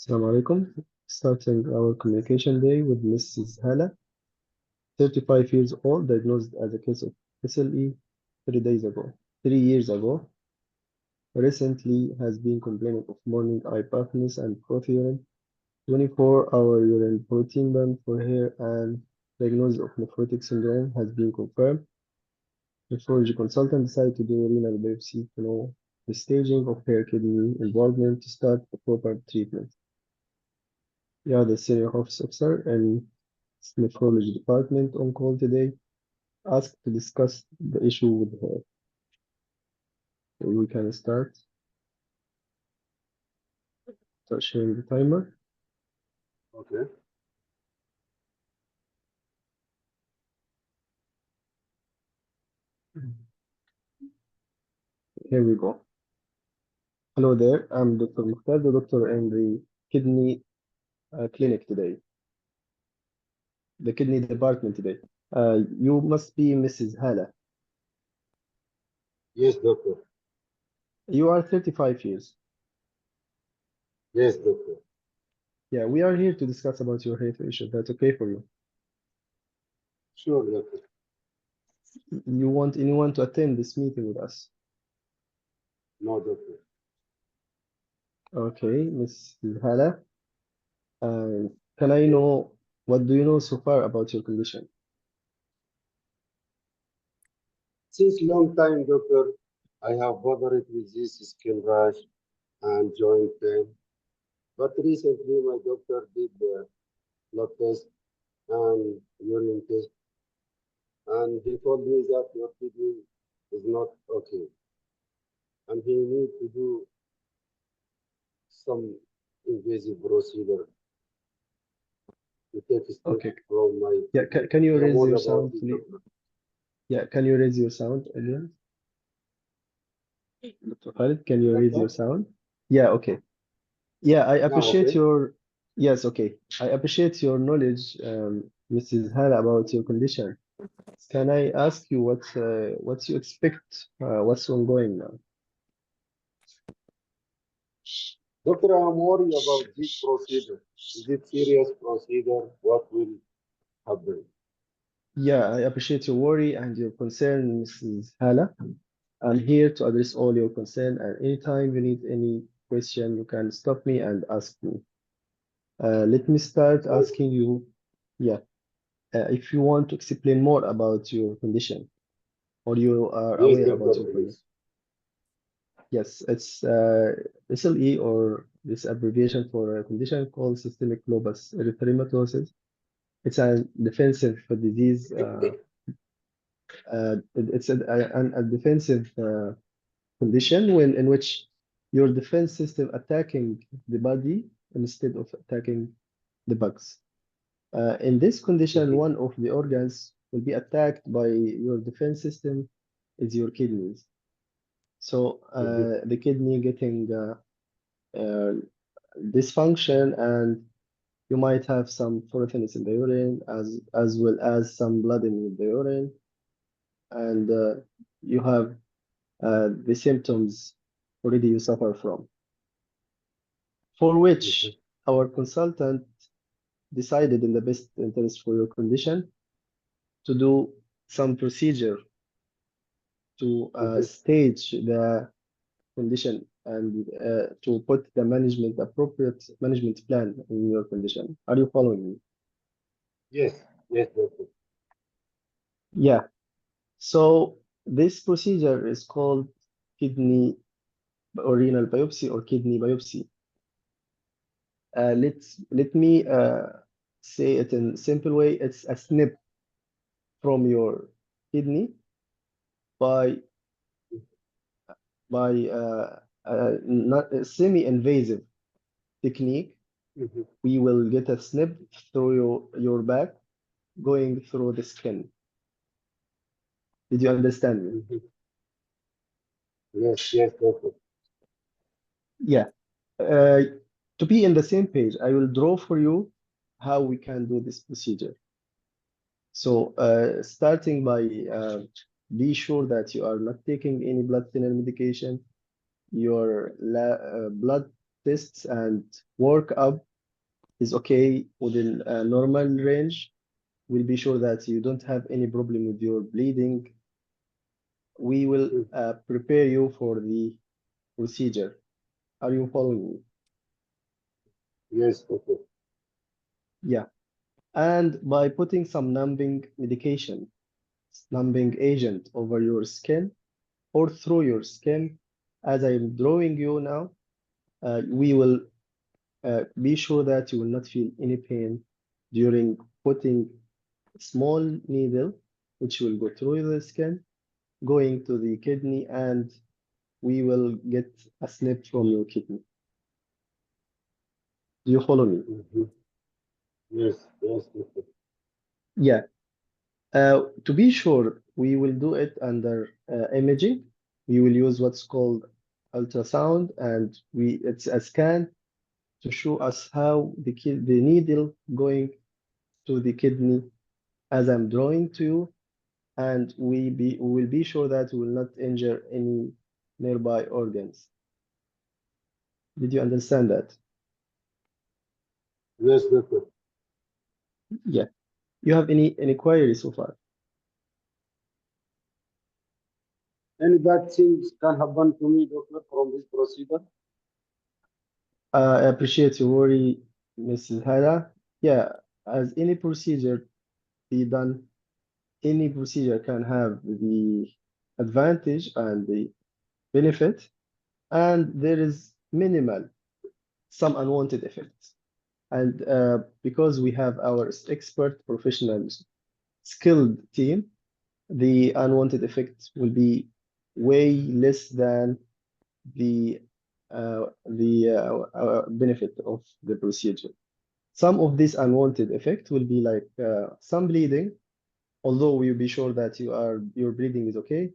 Assalamu alaikum. Starting our communication day with Mrs. Hala, 35 years old, diagnosed as a case of SLE 3 days ago. 3 years ago, recently has been complaining of morning eye puffness and frothy urine, 24-hour urine protein band for her, and diagnosis of nephrotic syndrome has been confirmed. Nephrology consultant decided to do renal biopsy to know the staging of her kidney involvement to start the proper treatment. You are the senior office officer in nephrology department on call today, asked to discuss the issue with her. So we can start sharing the timer. Okay. Here we go. Hello there, I'm Dr. Mukhtar, the doctor in the kidney clinic today, the kidney department today. You must be Mrs. Hala. Yes, doctor. You are 35 years. Yes, doctor. Yeah, we are here to discuss about your health issue. That's okay for you. Sure, doctor. You want anyone to attend this meeting with us? No, doctor. Okay, Mrs. Hala. Can I know what do you know so far about your condition? Since long time, doctor, I have bothered with this skin rash and joint pain. But recently, my doctor did the blood test and urine test, and he told me that your kidney is not okay, and he need to do some invasive procedure to take a step Okay. from my Yeah, kidney. can you I am raise worried your about sound, this, please? doctor. Yeah, can you raise your sound again? Dr. Khalid, can you Like raise your that? sound? Yeah, okay. Yeah, I Now, appreciate okay? your, yes, okay. I appreciate your knowledge, Mrs. Hala, about your condition. Can I ask you what you expect, what's ongoing now? Doctor, I'm worried about this procedure. Is it serious procedure? What will happen? Yeah, I appreciate your worry and your concern, Mrs. Hala. I'm here to address all your concern, and anytime you need any question, you can stop me and ask me. Let me start Thank asking you, yeah, if you want to explain more about your condition or you are you. Yes, aware about doctor, your condition. please. Yes, it's SLE, or this abbreviation for a condition called systemic lupus erythematosus. It's a defensive disease. It's a defensive condition in which your defense system attacking the body instead of attacking the bugs. In this condition, Mhm, one of the organs will be attacked by your defense system is your kidneys. So mhm, the kidney getting uh, dysfunction, and you might have some fluorescence in the urine as well as some blood in the urine, and you have the symptoms already you suffer from, for mhm, which our consultant decided in the best interest for your condition to do some procedure to mhm. stage the condition and to put the appropriate management plan in your condition. Are you following me? Yes, yes, doctor. Yeah. So this procedure is called kidney or renal biopsy or kidney biopsy. Let me say it in simple way. It's a snip from your kidney by not a semi-invasive technique. Mhm, We will get a snip through your back going through the skin. Did you understand me? mhm. Yes, yes, doctor. Yeah. Uh, to be in the same page, I will draw for you how we can do this procedure. So, starting by be sure that you are not taking any blood thinner medication. Your blood tests and workup is okay within a normal range, we'll be sure that you don't have any problem with your bleeding. We will Mm. prepare you for the procedure. Are you following me? Yes, doctor. Yeah. And by putting some numbing medication, numbing agent over your skin or through your skin, as I am drawing you now, we will be sure that you will not feel any pain during putting a small needle, which will go through the skin, going to the kidney, and we will get a snip from your kidney. Do you follow me? Mhm. Yes, yes, doctor. Yeah. To be sure, we will do it under imaging. We will use what's called ultrasound, and it's a scan to show us how the needle going to the kidney as I'm drawing to you, and we will be sure that we will not injure any nearby organs. Did you understand that? Yes, doctor. Yeah. You have any queries so far? Any bad things can happen to me, doctor, from this procedure? I appreciate your worry, Mrs. Hara. Yeah, as any procedure be done, any procedure can have the advantage and the benefit, and there is minimal, some unwanted effects. And because we have our expert professionals, skilled team, the unwanted effects will be way less than the benefit of the procedure. Some of this unwanted effect will be like some bleeding, although we'll be sure that your breathing is okay.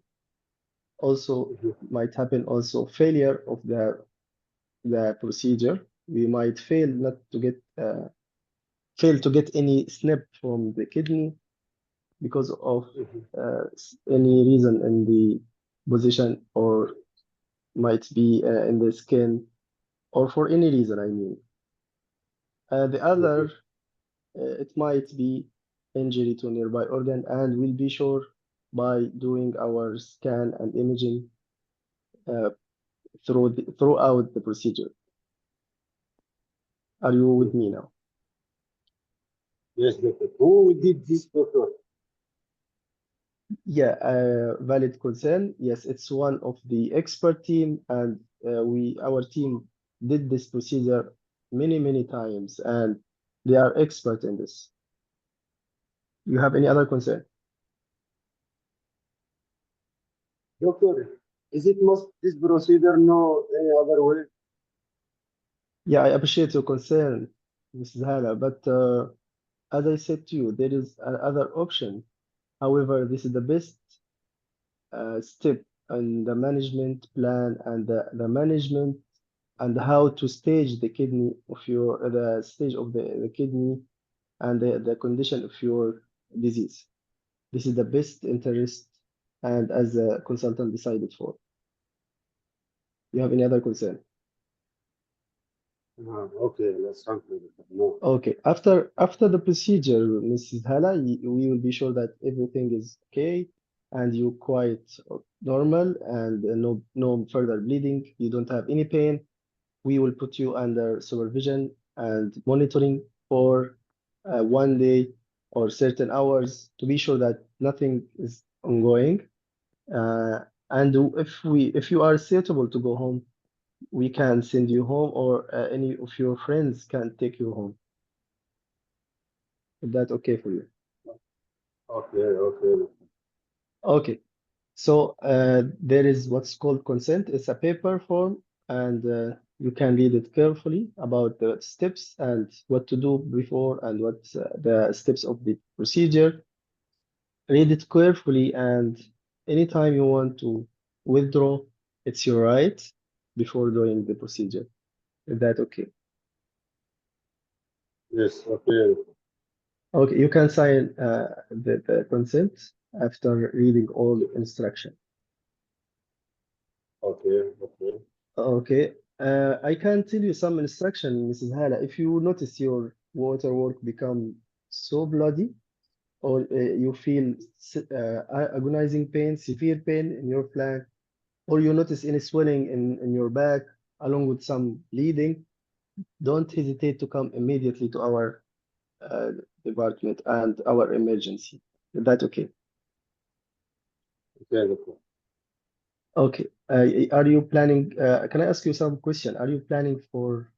Also Mhm, might happen also failure of the procedure. We might fail to get any snip from the kidney because of mhm, any reason in the position, or might be in the skin, or for any reason, I mean. The other, mhm, it might be injury to a nearby organ, and we'll be sure by doing our scan and imaging uh, throughout the procedure. Are you with me mhm. now? Yes, doctor. Who did this, doctor? Yeah, valid concern. Yes, it's one of the expert team, and our team did this procedure many times, and they are expert in this. You have any other concern? Doctor, is it must this procedure no any other way? Yeah, I appreciate your concern, Mrs. Hala, but as I said to you, there is another option. However, this is the best step in the management plan and the management and how to stage the kidney of the stage of the kidney and the condition of your disease. This is the best interest and as a consultant decided for. You have any other concern? Okay, let's thank you, doctor. No. Okay, after the procedure, Mrs. Hala, we will be sure that everything is okay and you quite normal and no further bleeding. You don't have any pain. We will put you under supervision and monitoring for 1 day or certain hours to be sure that nothing is ongoing. And if you are suitable to go home, we can send you home, or any of your friends can take you home. Is that okay for you? Okay, okay, doctor. Okay. So there is what's called consent. It's a paper form, and you can read it carefully about the steps and what to do before and what the steps of the procedure. Read it carefully, and anytime you want to withdraw, it's your right before doing the procedure. Is that okay? Yes, okay, Okay, you can sign the consent after reading all instruction. okay, okay. Okay. I can tell you some instruction, Mrs. Hala. If you notice your water work become so bloody, or you feel agonizing pain, severe pain in your flank, or you notice any swelling in your back, along with some bleeding, don't hesitate to come immediately to our uh, department and our emergency. Is that okay? Okay, doctor. Okay. Are you planning, can I ask you some question? Are you planning for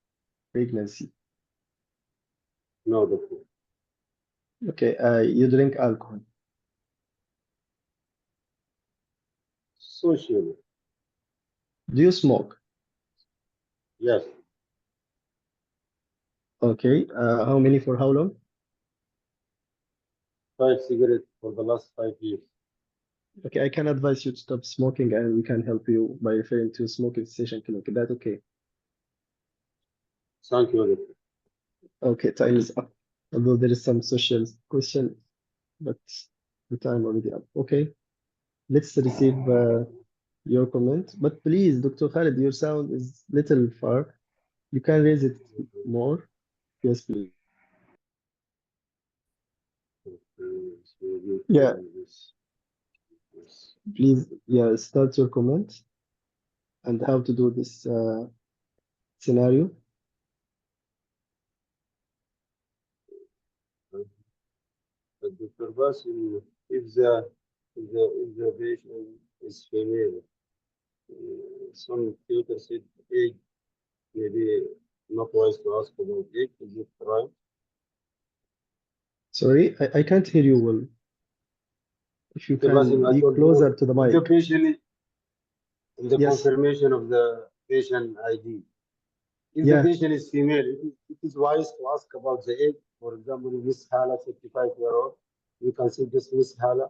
pregnancy? No, doctor. Okay. You drink alcohol. Socially. Do you smoke? Yes. Okay. How many for how long? 5 cigarettes for the last 5 years. Okay, I can advise you to stop smoking and we can help you by referring to smoking cessation clinic. Is that okay? Thank you, doctor. Okay, time is up. Although there is some social question, but the time already up. Okay, let's receive your comment. But please, Dr. Khalid, your sound is little far. You can raise it more. Yes, please. Okay, so you Yeah, can this. Yes. please. Yeah, start your comment and how to do this scenario. Dr. Basim, if the patient is female, some tutor said age, maybe not wise to ask about age. Is it right? Sorry, I can't hear you well. If you Dr. Basim, can I be told you, closer to the if the mic. patient in the Yes. confirmation of the patient ID, if the Yeah. patient is female, it is wise to ask about the age. For example, Miss Hala, 55-year-old, you can say just Miss Hala.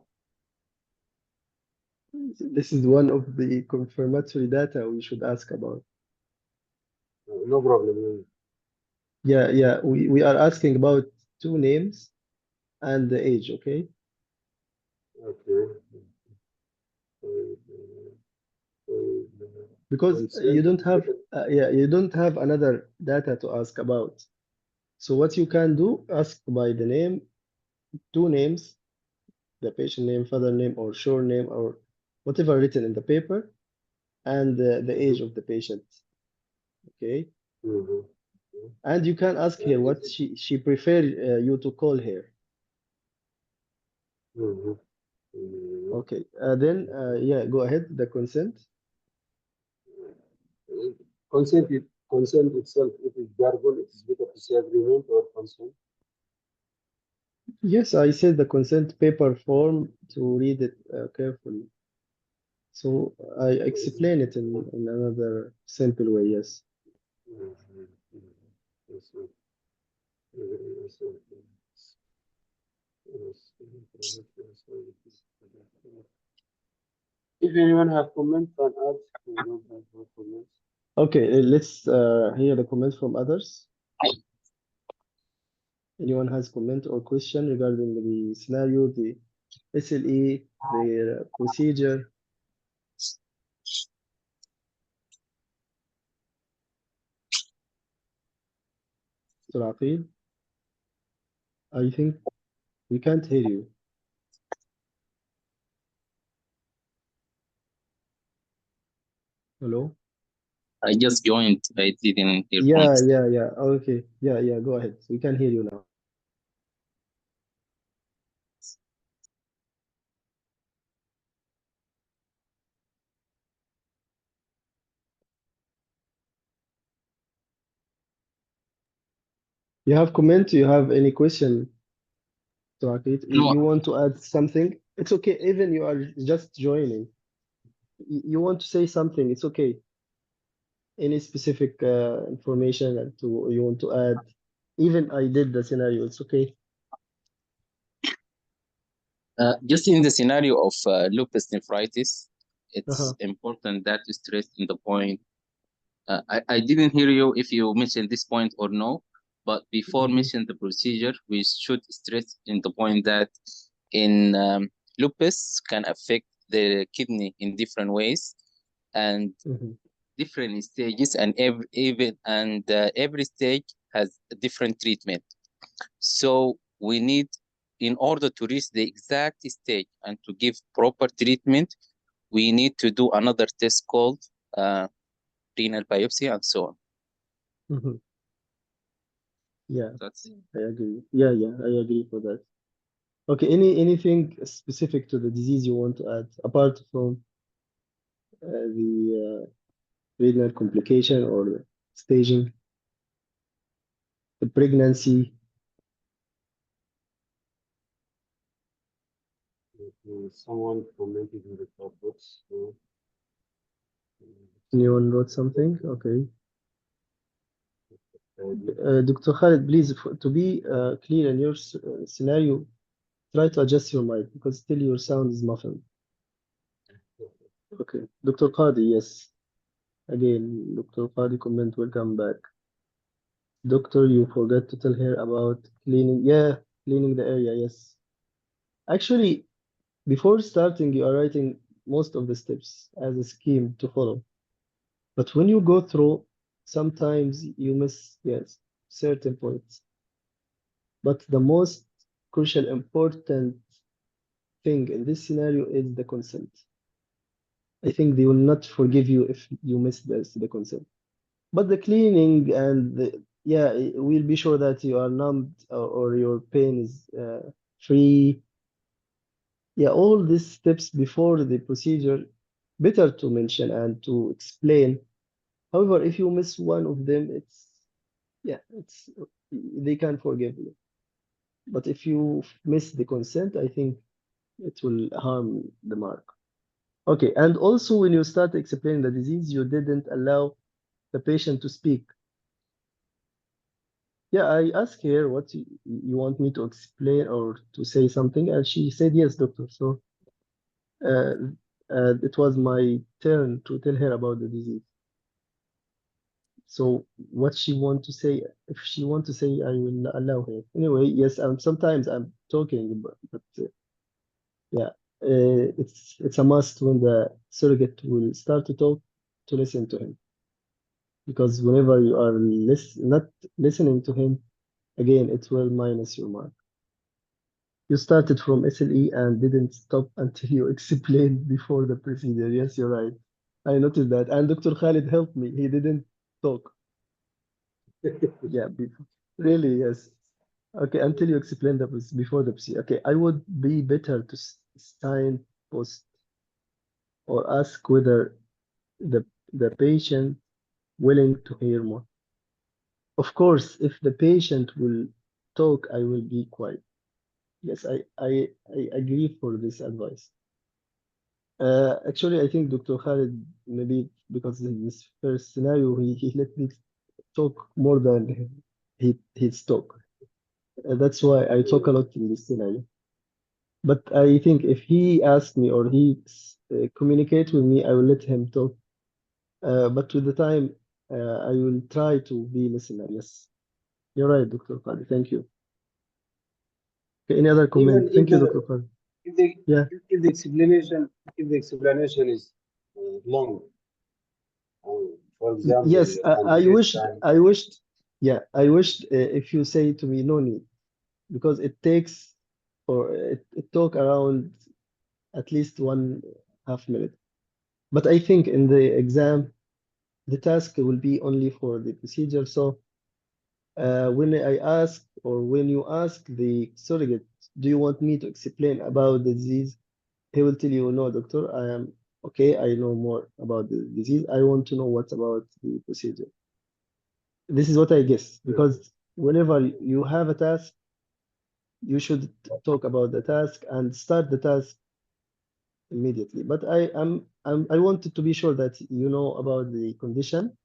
This is one of the confirmatory data we should ask about. No problem. Yeah, yeah, we are asking about two names and the age, okay? Okay. Uh, Because you Consent, don't it's have, better. yeah, you don't have another data to ask about. So what you can do, ask by the name, two names, the patient name, father name, or short name, or whatever written in the paper, and the age of the patient, okay? Mhm. And you can ask her Is what it? she prefer you to call her. Mhm. Mhm. Okay, then yeah, go ahead, the consent. Consent itself, it is jargon. It is better to say agreement or consent. Yes, I said the consent paper form to read it carefully. So I explain it in another simple way, yes. Mhm. Mhm. Consent. Yes, yes, yes. If anyone have comment, can add. We don't have no comments. Okay, let's hear the comments from others. Anyone has comment or question regarding the scenario, the SLE, the procedure, Dr. Aqil? I think we can't hear you. Hello? I just joined. I didn't hear from. Yeah, yeah, yeah. Okay. Yeah, yeah, go ahead. We can hear you now. You have comment? You have any question, Rakit? No, You want to add something? It's okay. Even you are just joining. You want to say something? It's okay. Any specific information that you want to add? Even I did the scenario. It's okay. just in the scenario of lupus nephritis, it's Uh-huh. important that you stress in the point. I didn't hear you if you mentioned this point or no, but before Hmm. mentioning the procedure, we should stress in the point that in lupus can affect the kidney in different ways, and Hmm. different stages, and every stage has a different treatment. So we need, in order to reach the exact stage and to give proper treatment, we need to do another test called renal biopsy and so on. Mhm. Yeah, That's I agree. Yeah, I agree for that. Okay, anything specific to the disease you want to add apart from the renal complication or the staging, the pregnancy, Someone commented in the top box. So, anyone wrote something? Okay. maybe. Dr. Khalid, please, to be clear in your scenario, try to adjust your mic because still your sound is muffled. Okay. Dr. Qadi, yes. Again, Dr. Qadi comment, welcome back. Doctor, you forgot to tell her about cleaning. Yeah, cleaning the area, yes. Actually, before starting, you are writing most of the steps as a scheme to follow. But when you go through, sometimes you miss, yes, certain points. But the most crucial, important thing in this scenario is the consent. I think they will not forgive you if you miss the consent. But the cleaning and yeah, we'll be sure that you are numbed or your pain is free. Yeah, all these steps before the procedure, better to mention and to explain. However, if you miss one of them, it's they can forgive you. But if you miss the consent, I think it will harm the mark. Okay, and also when you start explaining the disease, you didn't allow the patient to speak. Yeah, I asked her what you want me to explain or to say something, and she said yes, doctor. So uh, it was my turn to tell her about the disease. So what she want to say, if she want to say, I will allow her. Anyway, yes, sometimes I'm talking, but yeah, it's a must when the surrogate will start to talk to listen to him. Because whenever you are not listening to him, again, it will minus your mark. You started from SLE and didn't stop until you explained before the procedure. Yes, you're right. I noticed that. And Dr. Khalid helped me. He didn't talk. Yeah, really, yes. Okay, until you explain before the procedure. Okay, I would be better to sign post or ask whether the patient willing to hear more. Of course, if the patient will talk, I will be quiet. Yes, I agree for this advice. Actually, I think Dr. Khalid, maybe because in this first scenario, he let me talk more than he's talk. That's why I talk a lot in this scenario. But I think if he asks me or he communicate with me, I will let him talk. But with the time, I will try to be listener. Yes, you're right, Dr. Khalid. Thank you. Okay, any other Even comment? Thank you, Dr. Khalid. if the Yeah. if the explanation is long, for example, Yes, and the next time, I wished, yeah, I wished if you say to me, no need, because it takes, or it took around at least 1/2 minute. But I think in the exam, the task will be only for the procedure. So when I ask, or when you ask the surrogate, do you want me to explain about the disease? He will tell you, no, doctor, I am okay. I know more about the disease. I want to know what about the procedure. This is what I guess, because whenever you have a task, you should talk about the task and start the task immediately. But I wanted to be sure that you know about the condition.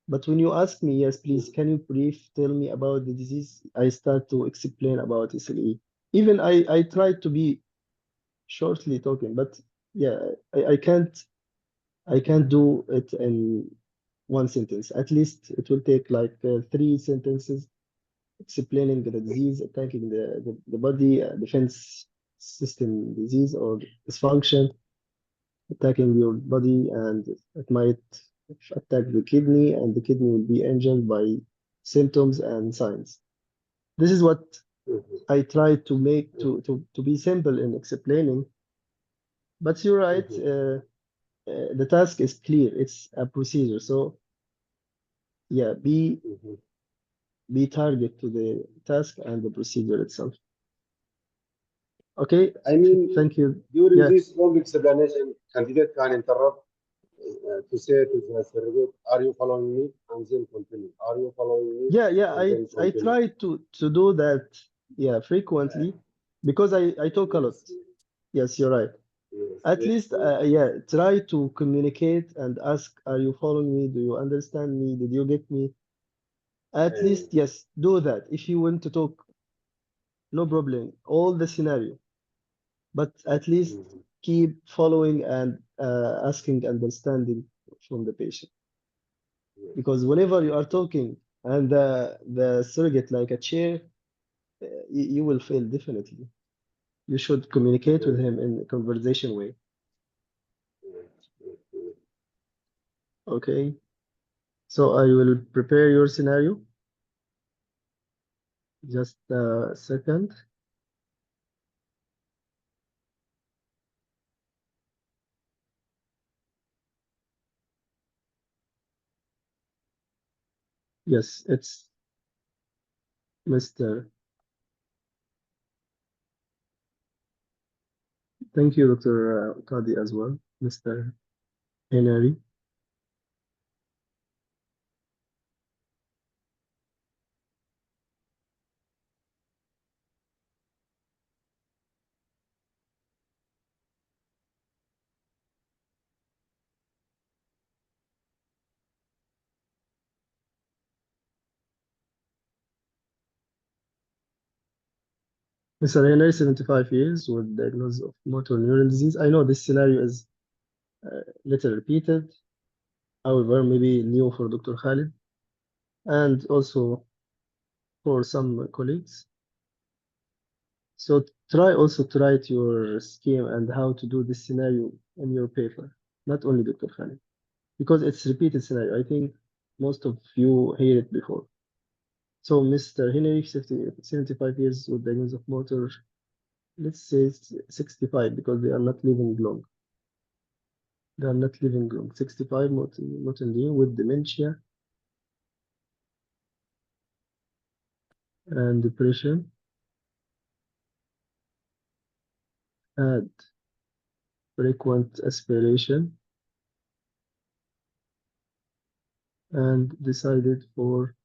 But when you ask me, yes, please, can you brief tell me about the disease? I start to explain about SLE. Even I tried to be shortly talking, but yeah, I can't do it in one sentence. At least it will take like 3 sentences explaining the disease, attacking the body, defense system disease or dysfunction, attacking your body, and it might attack the kidney, and the kidney will be injured by symptoms and signs. This is what I try to make to be simple in explaining. But you're right, the task is clear. It's a procedure. So yeah, be target to the task and the procedure itself. Okay, I mean, thank you. during Yeah, this long explanation, candidate can interrupt to say to the surrogate, "Are you following me?" and then continue. "Are you following me?" yeah. and then I continue. try to do that, yeah, frequently because I talk a lot. Yes, yes, Yes, you're right. yes, At yes, least, yes. yeah, try to communicate and ask, are you following me? Do you understand me? Did you get me? At Uh, least, yes, do that. If you want to talk, no problem, all the scenario, but at least mhm, keep following and asking understanding from the patient. yes, Because whenever you are talking and the surrogate like a chair, you will fail definitely. You should communicate with yes, him in a conversation way. yes, yes, yes. Okay, so I will prepare your scenario. Just a second. Yes, it's Mr. Thank you, Dr. Kadi, as well, Mr. Henry. Mr. Henry, 75 years, with diagnosis of motor neuron disease. I know this scenario is little repeated, however, maybe new for Dr. Khalid and also for some colleagues. So try also to write your scheme and how to do this scenario in your paper, not only Dr. Khalid, because it's repeated scenario. I think most of you hear it before. So Mr. Henry, 75 years with diagnosis of motor, let's say 65 because they are not living long. They are not living long. 65 motor neuron with dementia and depression, had frequent aspiration, and decided for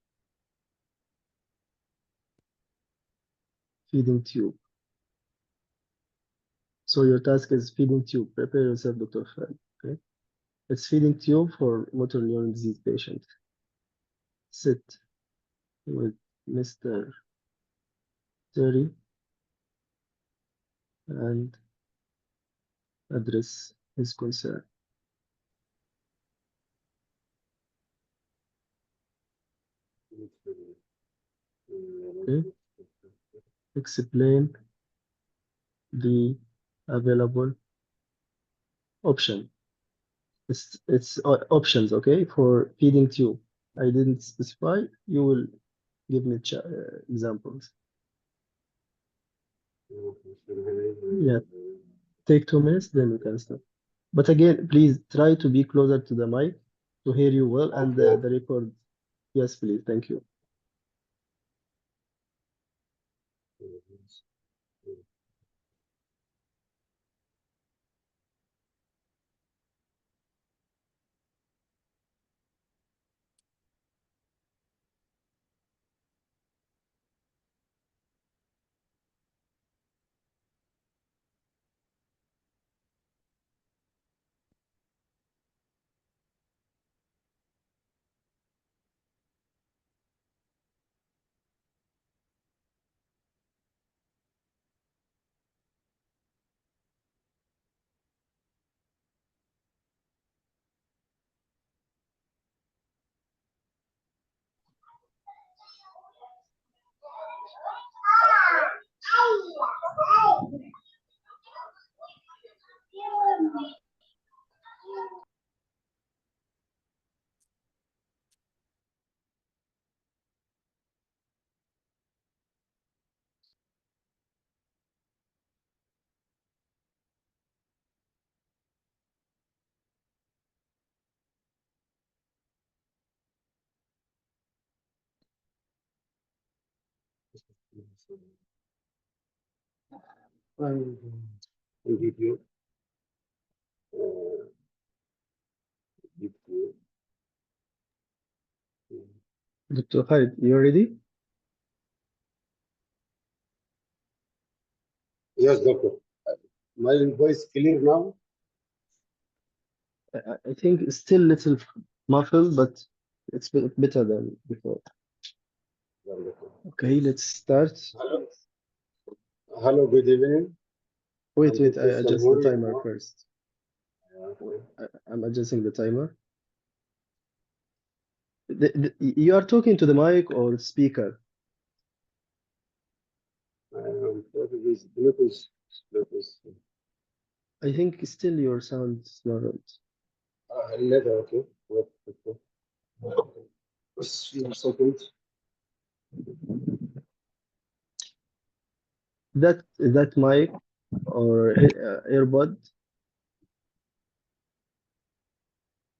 feeding tube. So your task is feeding tube. Prepare yourself, Dr. Fred. Okay. It's feeding tube for motor neuron disease patient. Sit with Mr. Terry and address his concern. Okay. Explain the available option. It's options, okay, for feeding tube. I didn't specify. You will give me examples. Yeah, take 2 minutes, then you can start. But again, please try to be closer to the mic to hear you well and Okay. the record. Yes, please. Thank you. I'll give you. Uh, give you. Dr. Khalid, you ready? Yes, doctor. My voice clear now? I think it's still little muffled, but it's better than before. Wonderful. Okay, let's start. Hello. Hello, good evening. Wait, I'm wait, I Dr. adjust the Salmuri. timer first. I'm adjusting the timer. You are talking to the mic or speaker? What is Bluetooth? Bluetooth. I think still your sound is not right. Later, okay. Wait, okay. Just few seconds. That mic or earbud?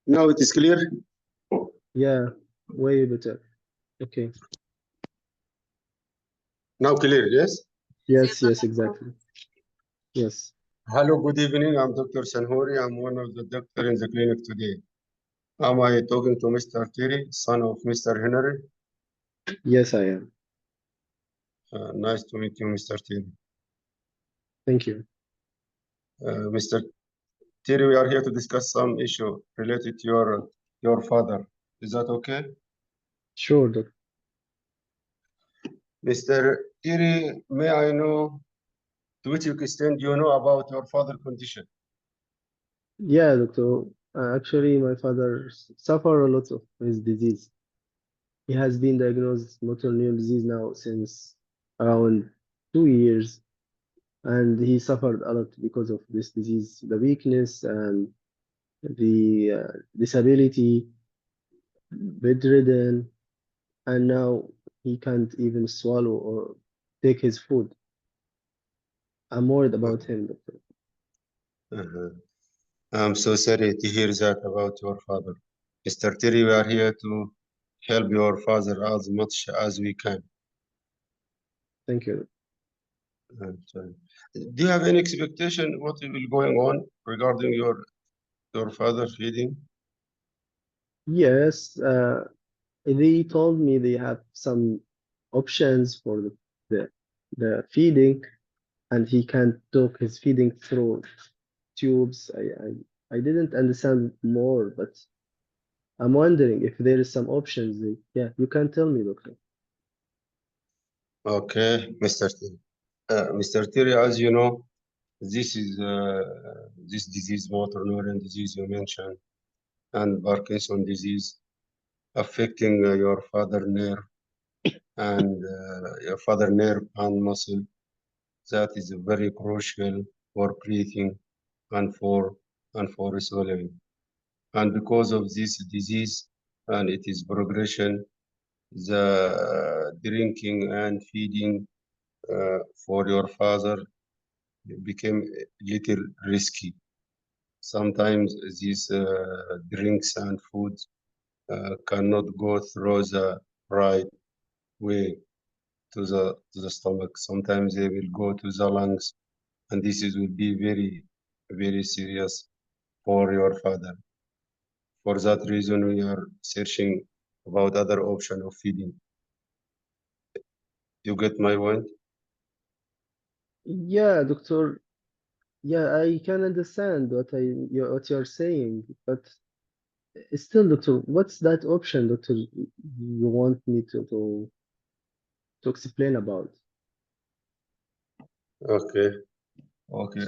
Now it is clear. Yeah, way better. Okay. Now clear, yes? Yes, yes, exactly. Yes. Hello, good evening. I'm Dr. Sanhori. I'm one of the doctors in the clinic today. Am I talking to Mr. Terry, son of Mr. Henry? Yes, I am. Nice to meet you, Mr. Terry. Thank you. Mr. Terry, we are here to discuss some issue related to your father. Is that okay? Sure, doctor. Mr. Terry, may I know to which extent you know about your father condition? Yeah, doctor. Actually, my father suffer a lot of his disease. He has been diagnosed motor neuron disease now since around 2 years, and he suffered a lot because of this disease, the weakness and the disability, bedridden, and now he can't even swallow or take his food. I'm worried about him, doctor. Uh-huh. I'm so sorry to hear that about your father. Mr. Terry, we are here to help your father as much as we can. Thank you. So, do you have any expectation what will going on regarding your father feeding? Yes, they told me they have some options for the, the feeding, and he can't talk his feeding through tubes. I didn't understand more, but I'm wondering if there is some options. Yeah, you can tell me, doctor. Okay, Mr. Terry. Mr. Terry, as you know, this disease, motor neuron disease you mentioned, and Parkinson disease affecting your father nerve and muscle. That is very crucial for breathing and for swallowing. And because of this disease and it is progression, the drinking and feeding for your father became a little risky. Sometimes these drinks and foods cannot go through the right way to the stomach. Sometimes they will go to the lungs, and will be very, very serious for your father. For that reason, we are searching about other option of feeding. You get my point? Yeah, doctor. Yeah, I can understand what you're saying, but still, doctor, what's that option, doctor? You want me to explain about? Okay, okay.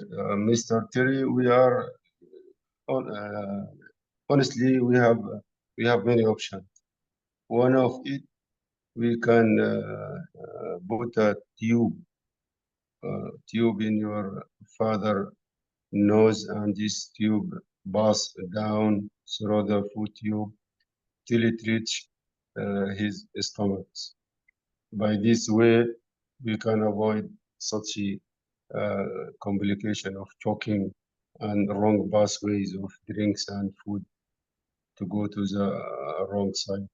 Mr. Terry, we are honestly we have many options. One of it we can put a tube in your father nose, and this tube pass down through the food tube till it reach his stomach. By this way, we can avoid such a complication of choking and wrong pathways of drinks and food to go to the wrong side.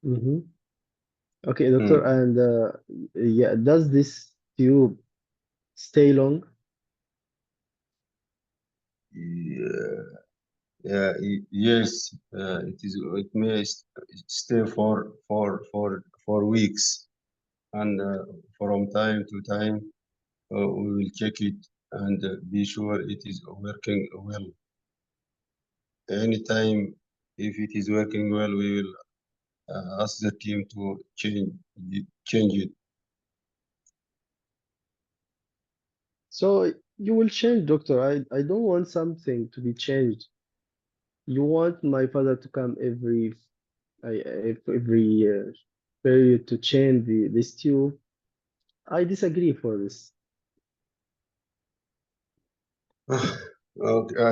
Mm-hmm. Okay, doctor, Mm. and yeah, does this tube stay long? Yeah, yes, it may stay for weeks, and from time to time we will check it and be sure it is working well. Anytime, if it is working well, we will ask the team to change it. So you will change, doctor. I don't want something to be changed. You want my father to come every period to change this tube. I disagree for this. Okay,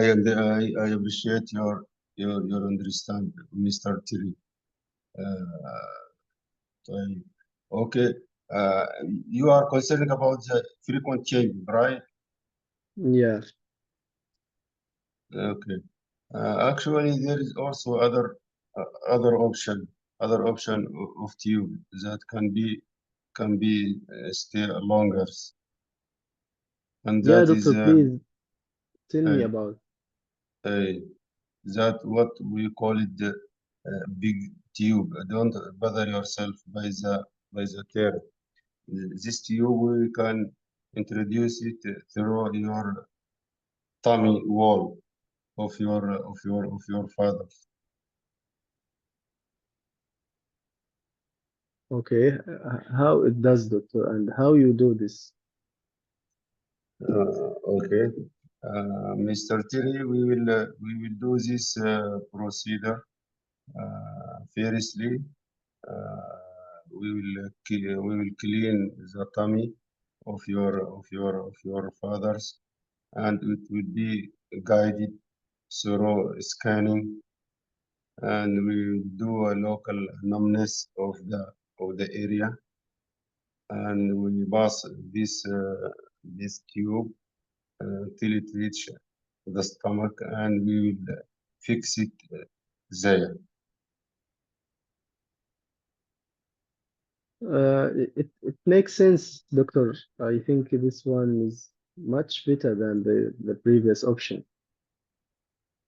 I appreciate your understand, Mr. Terry. Uh, I- okay, uh, you are concerned about the frequent change, right? Yeah, Okay. Actually, there is also other option, of tube that can be stay longer, and yeah, that is doctor. Please tell me uh, about. uh, that what we call it the big tube. Don't bother yourself by the term. This tube we can introduce it through your tummy wall of your father. Okay, how it does, doctor, and how you do this? Okay, Mr. Terry, we will do this procedure. Firstly, we will clean the tummy of your fathers, and it will be guided through scanning, and we will do a local numbness of the area, and we pass this tube till it reach the stomach, and we will fix it there. It makes sense, doctor. I think this one is much better than the previous option.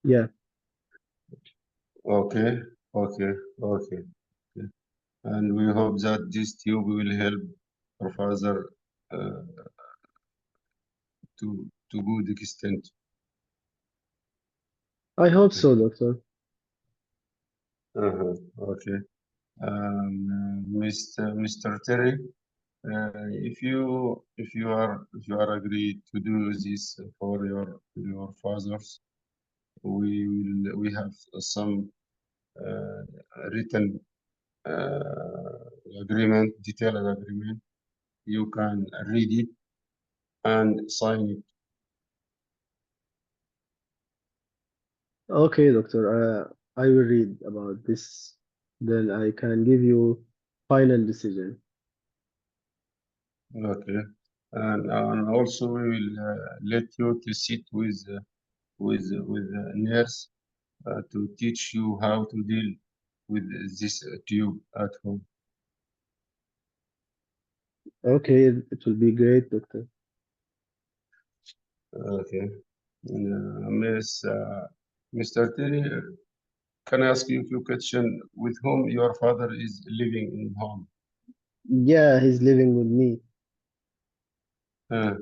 Yeah, Okay, okay, okay, okay. And we hope that this tube will help our father uh, to good extent. I hope so, doctor. Uh-huh. Okay. Mr. Terry, if you are agreed to do this for your fathers, we have some uh, written detailed agreement. You can read it and sign it. Okay, doctor. I will read about this. Then I can give you final decision. Okay. And also we will let you to sit with a nurse to teach you how to deal with this tube at home. Okay, it will be great, doctor. Okay. Mr. Terry, can I ask you a few questions? With whom your father is living in home? Yeah, he's living with me. Uh,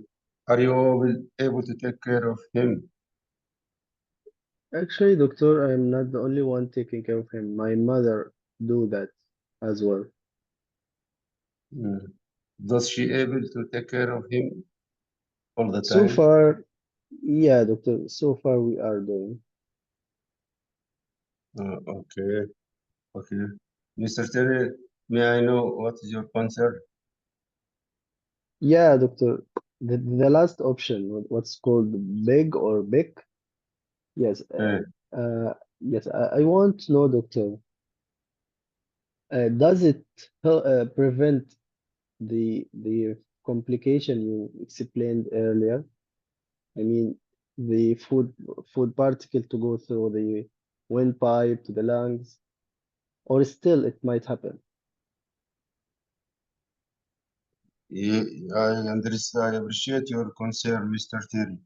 are you able to take care of him? Actually, doctor, I'm not the only one taking care of him. My mother do that as well. Mm. Does she able to take care of him all the So time? far, yeah, doctor. So far, we are doing. Okay, okay. Mr. Terry, may I know what is your concern? Yeah, doctor. The last option, what's called big or big? Yes. Uh, Yes. I want to know, doctor. Does it prevent the complication you explained earlier? I mean, the food particle to go through the windpipe to the lungs, or still it might happen. I understand. I appreciate your concern, Mr. Terry.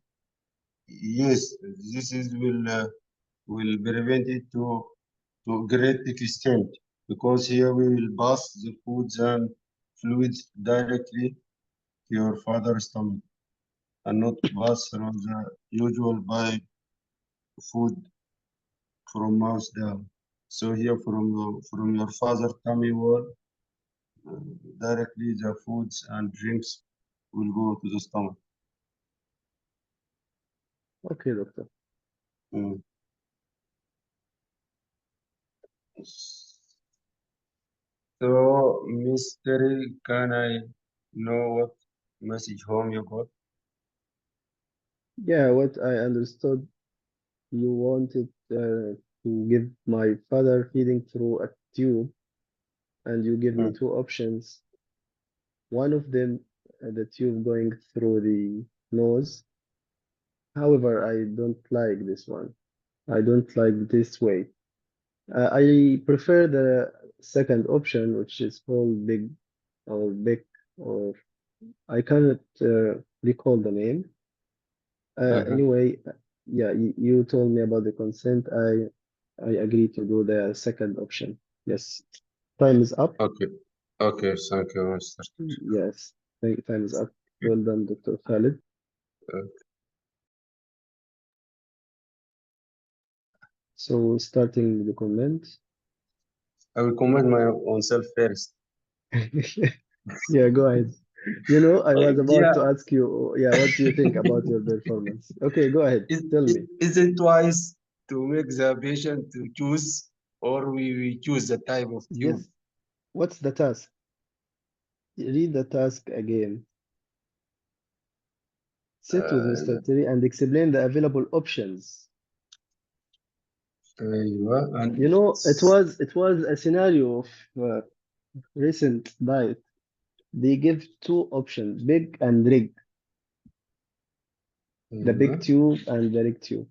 Yes, this is will prevent it to great extent because here we will pass the foods and fluids directly to your father's stomach and not pass through the usual pipe food from mouth down. So here from your father's tummy wall, uh, directly the foods and drinks will go to the stomach. Okay, doctor. Mm. So, Mystery, can I know what message home you got? Yeah, what I understood, you wanted to give my father feeding through a tube, and you give me Mm. two options. One of them, the tube going through the nose. However, I don't like this one. I don't like this way. I prefer the second option, which is called big or big, or I cannot recall the name. Uh-huh. Anyway, yeah, you told me about the consent. I agree to do the second option. Yes, time is up. Okay. Okay, thank you, Mr. Yes, time is up. Well done, Dr. Khalid. Uh, So starting the comment. I will comment my own self first. Yeah, go ahead. You know, I was about Yeah, to ask you, yeah, what do you think about your performance? Okay, go ahead. Tell me. is it twice to make the patient to choose, or we choose the type of tube? Yes. What's the task? Read the task again. Sit with Mr. Uh, Terry and explain the available options. and You know, it was a scenario of recent diet. They give two options, big and rig, the big uh, tube and the rig tube.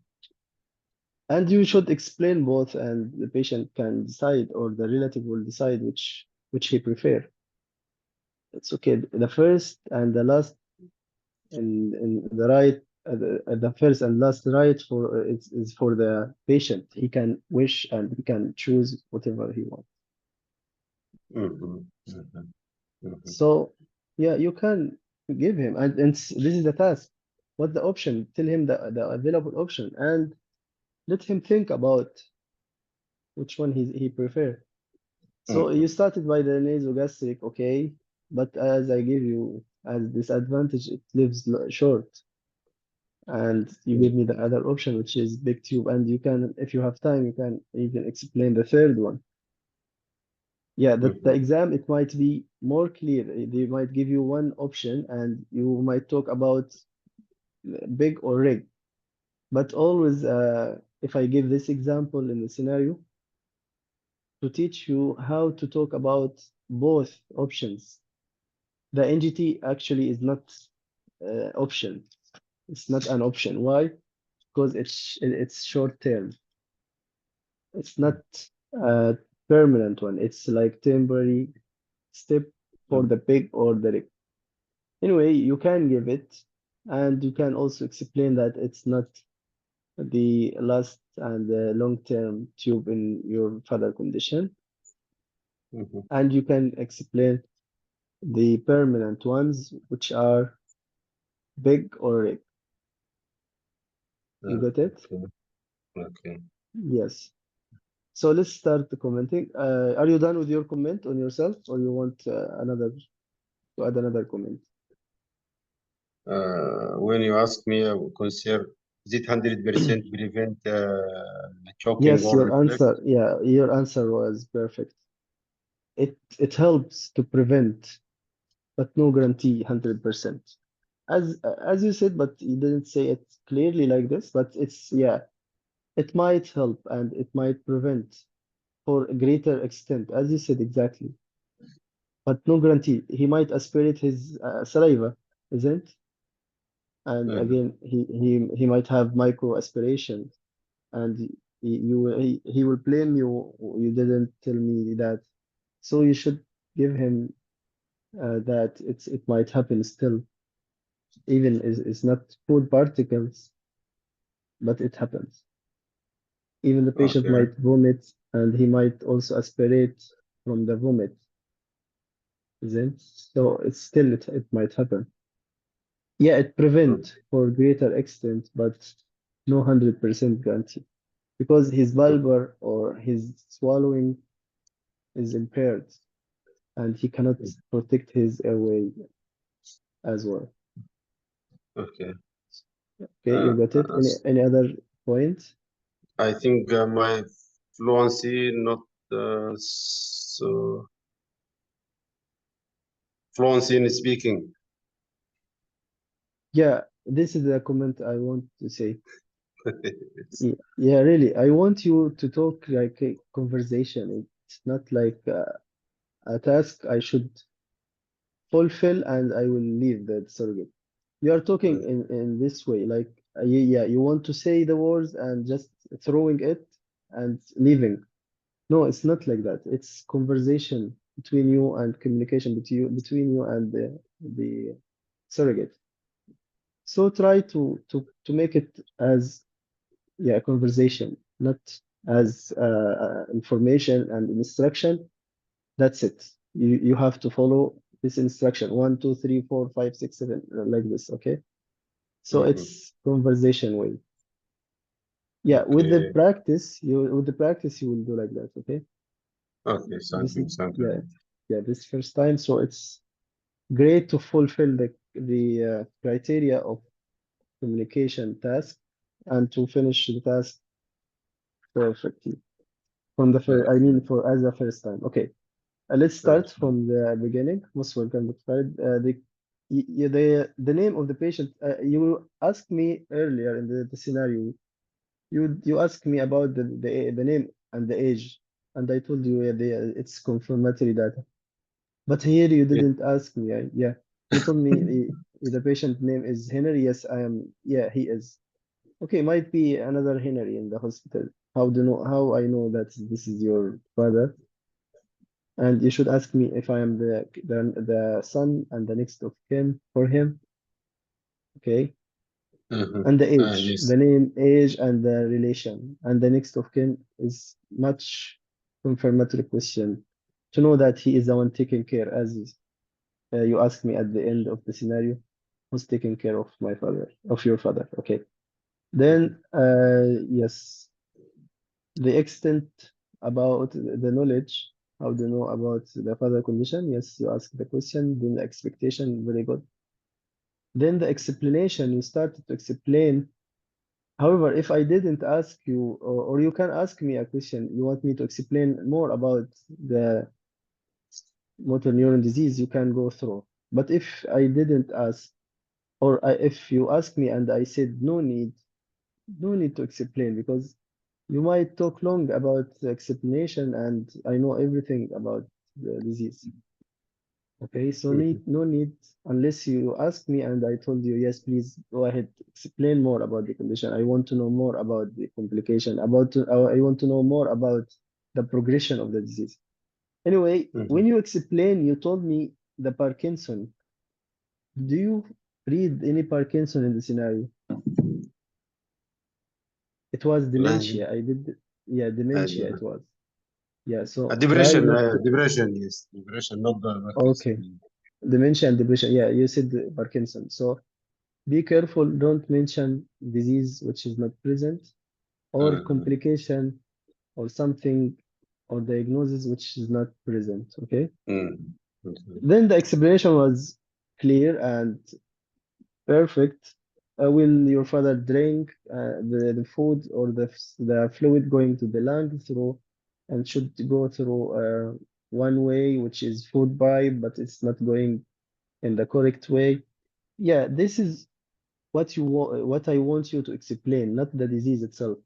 And you should explain both, and the patient can decide, or the relative will decide which he prefer. It's okay. The first and the last, in the right, the first and last right for is for the patient. He can wish and he can choose whatever he wants. mhm, mhm, mhm, So yeah, you can give him, and this is the task. What's the option? Tell him the available option and let him think about which one he prefer. So you mhm, started by the nasogastric, okay, but as I give you as disadvantage, it lives short, and you give mhm, me the other option, which is big tube, and you can, if you have time, you can even explain the third one. Yeah, the mhm, exam, it might be more clear. They might give you one option, and you might talk about big or rig, but always, if I give this example in the scenario to teach you how to talk about both options. The NGT actually is not option. It's not an option. Why? Because it's short term. It's not a permanent one. It's like temporary step for mhm, the big or the rig. Anyway, you can give it, and you can also explain that it's not the last and the long-term tube in your father condition, mhm. and you can explain the permanent ones, which are big or rig. You got it? Okay, okay. Yes. So let's start the commenting. Are you done with your comment on yourself, or you want another to add another comment? When you ask me, I will consider, is it 100% prevent choking Yes, or your reflex? answer. Yeah, your answer was perfect. It helps to prevent, but no guarantee 100%. As you said, but you didn't say it clearly like this. But it's, yeah, it might help and it might prevent for a greater extent, as you said exactly. But no guarantee. He might aspirate his saliva, isn't? And Mhm, again, he might have micro aspiration, and he will blame you. You didn't tell me that, so you should give him that it might happen still, even it's not food particles, but it happens. Even the patient Okay. might vomit, and he might also aspirate from the vomit. Then, so it's still it might happen. Yeah, it Mm, prevent for greater extent, but no 100% guarantee because his mm, bulbar or his swallowing is impaired and he cannot mm. protect his airway as well. Okay. Okay, you got it. Any other point? I think my fluency not so fluency in speaking. Yeah, this is the comment I want to say. It's- Yeah, really, I want you to talk like a conversation. It's not like a task I should fulfill and I will leave the surrogate. You are talking mm, in this way, like yeah, you want to say the words and just throwing it and leaving. No, it's not like that. It's conversation between you and communication between you and the surrogate. So try to make it as yeah, conversation, not as information and instruction. That's it. You have to follow this instruction. One, two, three, four, five, six, seven, like this. Okay. So mhm. it's conversation way. Yeah, Okay. with the practice you will do like that. Okay. Okay. Thank This you. is Thank you. yeah, yeah, this first time. So it's great to fulfill the criteria of communication task and to finish the task perfectly from the first. I mean, Okay. for as a first time. Okay. Let's start Okay. from the beginning. Most welcome, Dr. Khalid. The name of the patient. You asked me earlier in the scenario. You asked me about the name and the age, and I told you yeah, it's confirmatory data. But here you Yeah. didn't ask me. Yeah, you told me the patient name is Henry. Yes, I am. Yeah, he is. Okay, might be another Henry in the hospital. How I know that this is your father? And you should ask me if I am the son and the next of kin for him. Okay, Mhm. and the age, Yes. the name, age, and the relation, and the next of kin is much confirmatory question to know that he is the one taking care, as you asked me at the end of the scenario, who's taking care of my father, of your father. Okay, Mhm. then yes, the extent about the knowledge, how do you know about the father condition? Yes, you ask the question, then the expectation, very good. Then the explanation, you started to explain. However, if I didn't ask you, or you can ask me a question, you want me to explain more about the motor neuron disease, you can go through. But if I didn't ask, if you ask me and I said no need to explain because you might talk long about the explanation and I know everything about the disease. Okay, so Mhm. no need unless you ask me and I told you, yes, please go ahead, explain more about the condition. I want to know more about the complication, I want to know more about the progression of the disease. Anyway, when Mhm. you explain, you told me the Parkinson. Do you read any Parkinson in the scenario? It was Like, dementia. Yeah, dementia it uh, was. Yeah, so try depression. not to, Depression. Yes. Depression. Not the okay, Parkinson. dementia and depression. Yeah, you said Parkinson. So be careful, don't mention disease which is not present or Mhm. complication or something or diagnosis which is not present. Okay. Mhm. Okay. Then the explanation was clear and perfect. Will your father drink the food or the fluid going to the lung through and should go through one way, which is food pipe, but it's not going in the correct way? Yeah, this is what I want you to explain, not the disease itself,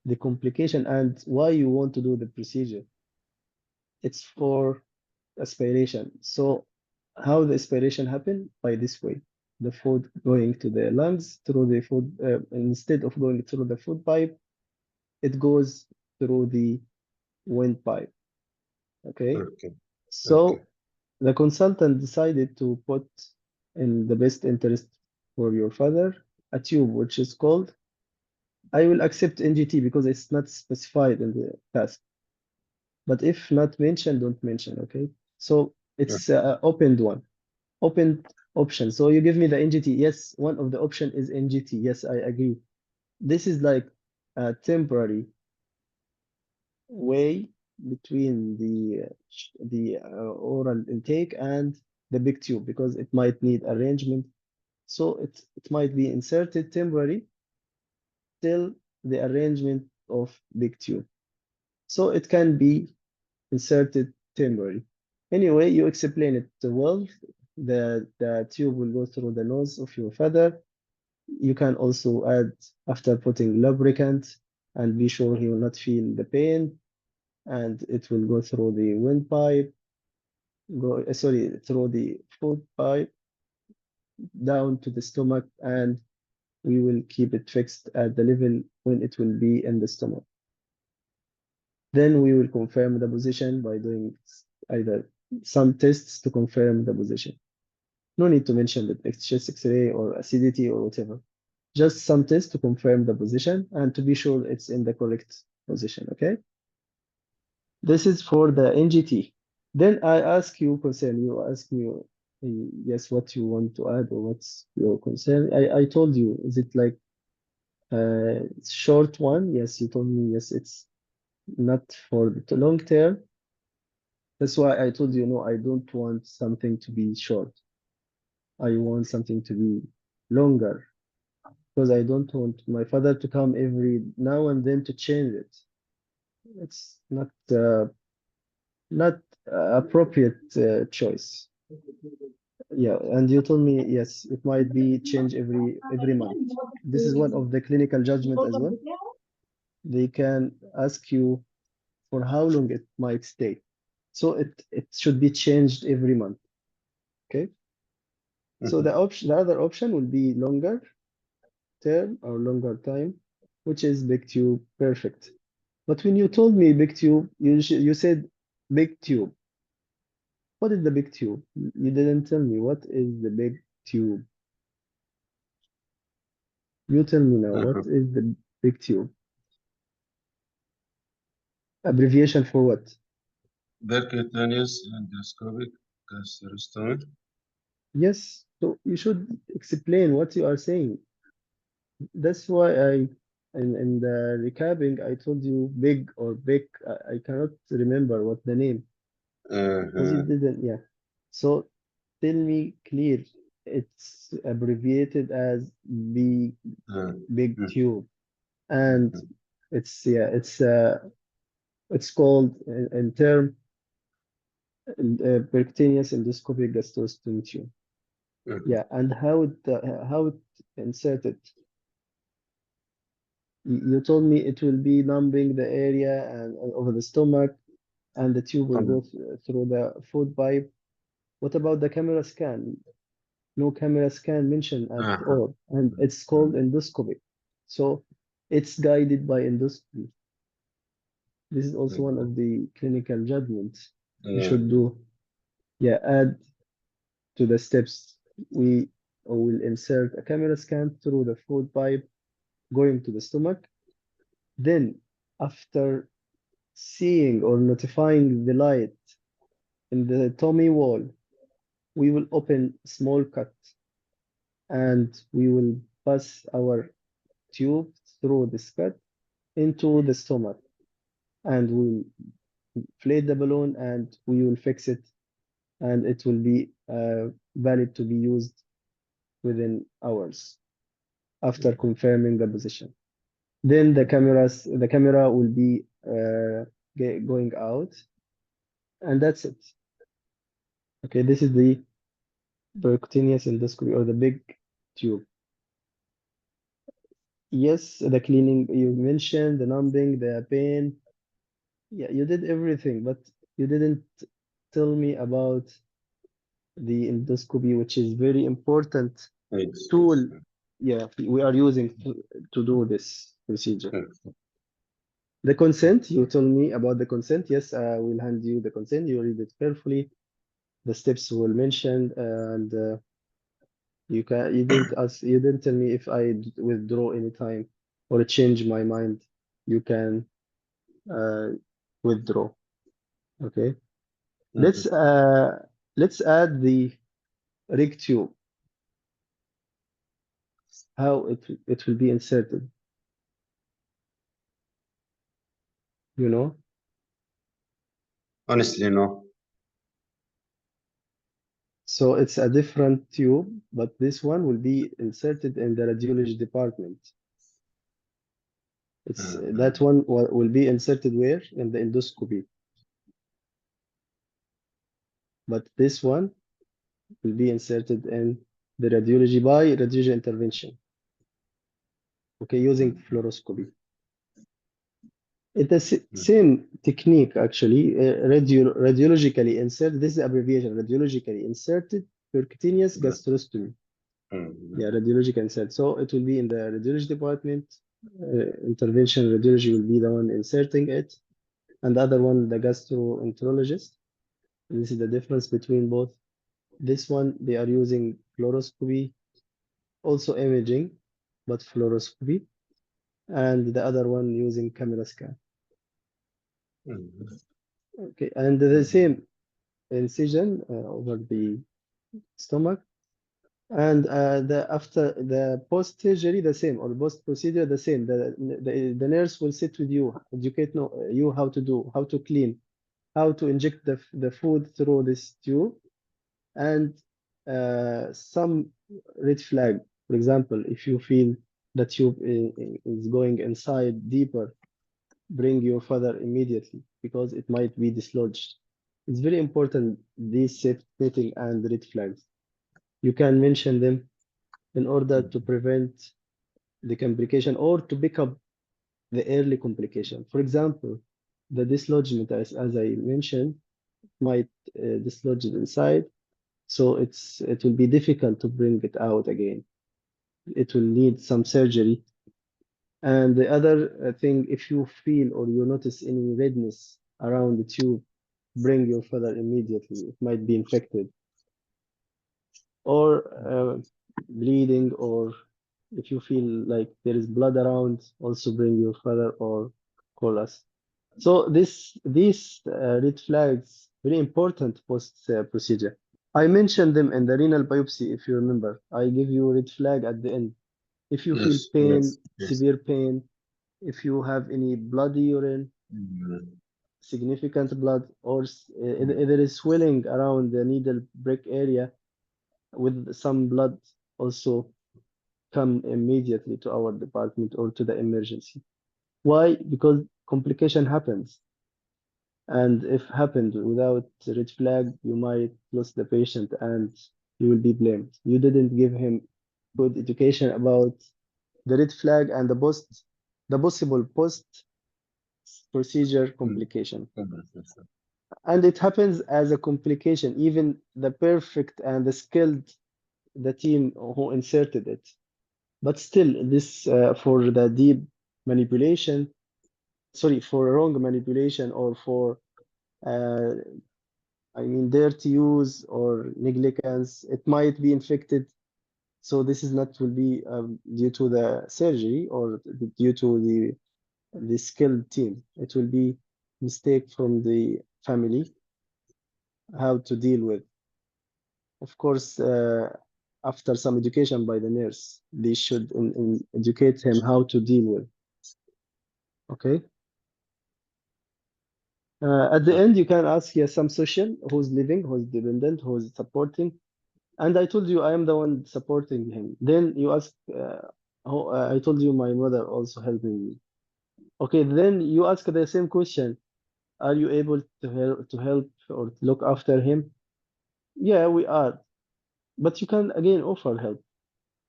the complication and why you want to do the procedure. It's for aspiration. So how the aspiration happen? By this way. The food going to the lungs through the food, instead of going through the food pipe, it goes through the windpipe. Okay. Okay. Okay. So The consultant decided to put in the best interest for your father a tube which is called, I will accept NGT because it's not specified in the task. But if not mentioned, don't mention, okay? So it's opened one, opened option. So you give me the NGT. Yes, one of the option is NGT. Yes, I agree. This is like a temporary way between the oral intake and the big tube because it might need arrangement. So it might be inserted temporary till the arrangement of big tube. So it can be inserted temporary. Anyway, you explain it well. The tube will go through the nose of your father. You can also add after putting lubricant and be sure he will not feel the pain. And it will go through the windpipe, through the food pipe down to the stomach, and we will keep it fixed at the level when it will be in the stomach. Then we will confirm the position by doing either some tests to confirm the position. No need to mention the chest X-ray or acidity or whatever. Just some tests to confirm the position and to be sure it's in the correct position, okay? This is for the NGT. Then I ask you concern. You ask me, yes, what you want to add or what's your concern. I told you, is it like a short one? Yes, you told me, yes, it's not for the long term. That's why I told you, no, I don't want something to be short. I want something to be longer because I don't want my father to come every now and then to change it. It's not appropriate choice. Yeah, and you told me yes, it might be change every month. This is one of the clinical judgment as well. They can ask you for how long it might stay. So it should be changed every month. Okay. So the other option will be longer term or longer time, which is big tube. Perfect. But when you told me big tube, you said big tube. What is the big tube? You didn't tell me what is the big tube. You tell me now, what is the big tube? Abbreviation for what? Percutaneous endoscopic gastrostomy. Yes, so you should explain what you are saying. That's why in the recapping, I told you big or big. I cannot remember what the name because you didn't. Yeah. So tell me clear. It's abbreviated as big tube, and it's called in term percutaneous endoscopic gastrostomy tube. Yeah, and how it inserted. You told me it will be numbing the area and over the stomach, and the tube will go through the food pipe. What about the camera scan? No camera scan mentioned at all, and it's called endoscopy. So it's guided by endoscopy. This is also one of the clinical judgments you should do. Yeah, add to the steps. We will insert a camera scan through the food pipe going to the stomach. Then, after seeing or notifying the light in the tummy wall, we will open small cut and we will pass our tube through this cut into the stomach and we'll inflate the balloon and we will fix it and it will be valid to be used within hours after confirming the position. Then the camera will be going out, and that's it. Okay, this is the percutaneous endoscopy or the big tube. Yes, the cleaning you mentioned, the numbing, the pain. Yeah, you did everything, but you didn't tell me about the endoscopy, which is very important tool. Yeah, we are using to do this procedure. The consent, you told me about the consent. Yes, I will hand you the consent. You read it carefully. the steps were mentioned, and you didn't tell me if I withdraw anytime or change my mind. You can uh, withdraw. Okay. Let's Mhm. uh, let's add the rig tube. How it will be inserted. You know. Honestly, no. So it's a different tube, but this one will be inserted in the radiology department. It's that Mhm. one will be inserted where? In the endoscopy. But this one will be inserted in the radiology by radiology intervention. Okay, using Mhm. fluoroscopy. It's the Mhm. same technique actually. Radiologically inserted. This is abbreviation. Radiologically inserted percutaneous gastrostomy. Yeah, Mhm. radiological insert. So it will be in the radiology department. Intervention radiology will be the one inserting it, and the other one, the gastroenterologist. This is the difference between both. This one, they are using fluoroscopy, also imaging, but fluoroscopy, and the other one using camera scan. Mhm. Okay, and the same incision over the stomach, and the after the post surgery the same, or post procedure the same. The nurse will sit with you, educate you how to do, how to clean, how to inject the food through this tube, and some red flag. For example, if you feel the tube is going inside deeper, bring your father immediately because it might be dislodged. It's very important, these setting and red flags. You can mention them in order to Mhm. prevent the complication or to pick up the early complication. For example, the dislodgement, as I mentioned, might dislodge it inside, so it will be difficult to bring it out again. It will need some surgery. And the other thing, if you feel or you notice any redness around the tube, bring your father immediately. It might be infected or bleeding, or if you feel like there is blood around, also bring your father or call us. So these red flags very important post procedure. I mentioned them in the renal biopsy, if you remember. I give you a red flag at the end. If you feel Yes, pain, yes, yes. severe pain, if you have any bloody urine, Mhm. significant blood, or Mhm. there is swelling around the needle break area with some blood, also come immediately to our department or to the emergency. Why? Because complication happens. And if happened without red flag, you might lose the patient and you will be blamed. You didn't give him good education about the red flag and the possible post procedure Mhm. complication. Mhm. And it happens as a complication, even the perfect and the skilled the team who inserted it. But still, this for the deep manipulation, sorry, for wrong manipulation or for uh, I mean, dirty use or negligence, it might be infected. So this is not will be due to the surgery or due to the skilled team. It will be mistake from the family how to deal with. Of course, after some education by the nurse, they should educate him how to deal with. Okay. At the end, you can ask, yes, some social, who's living, who's dependent, who's supporting. And I told you I am the one supporting him. Then you ask, I told you my mother also helping me. Okay, then you ask the same question. Are you able to help or to look after him? Yeah, we are. But you can again offer help.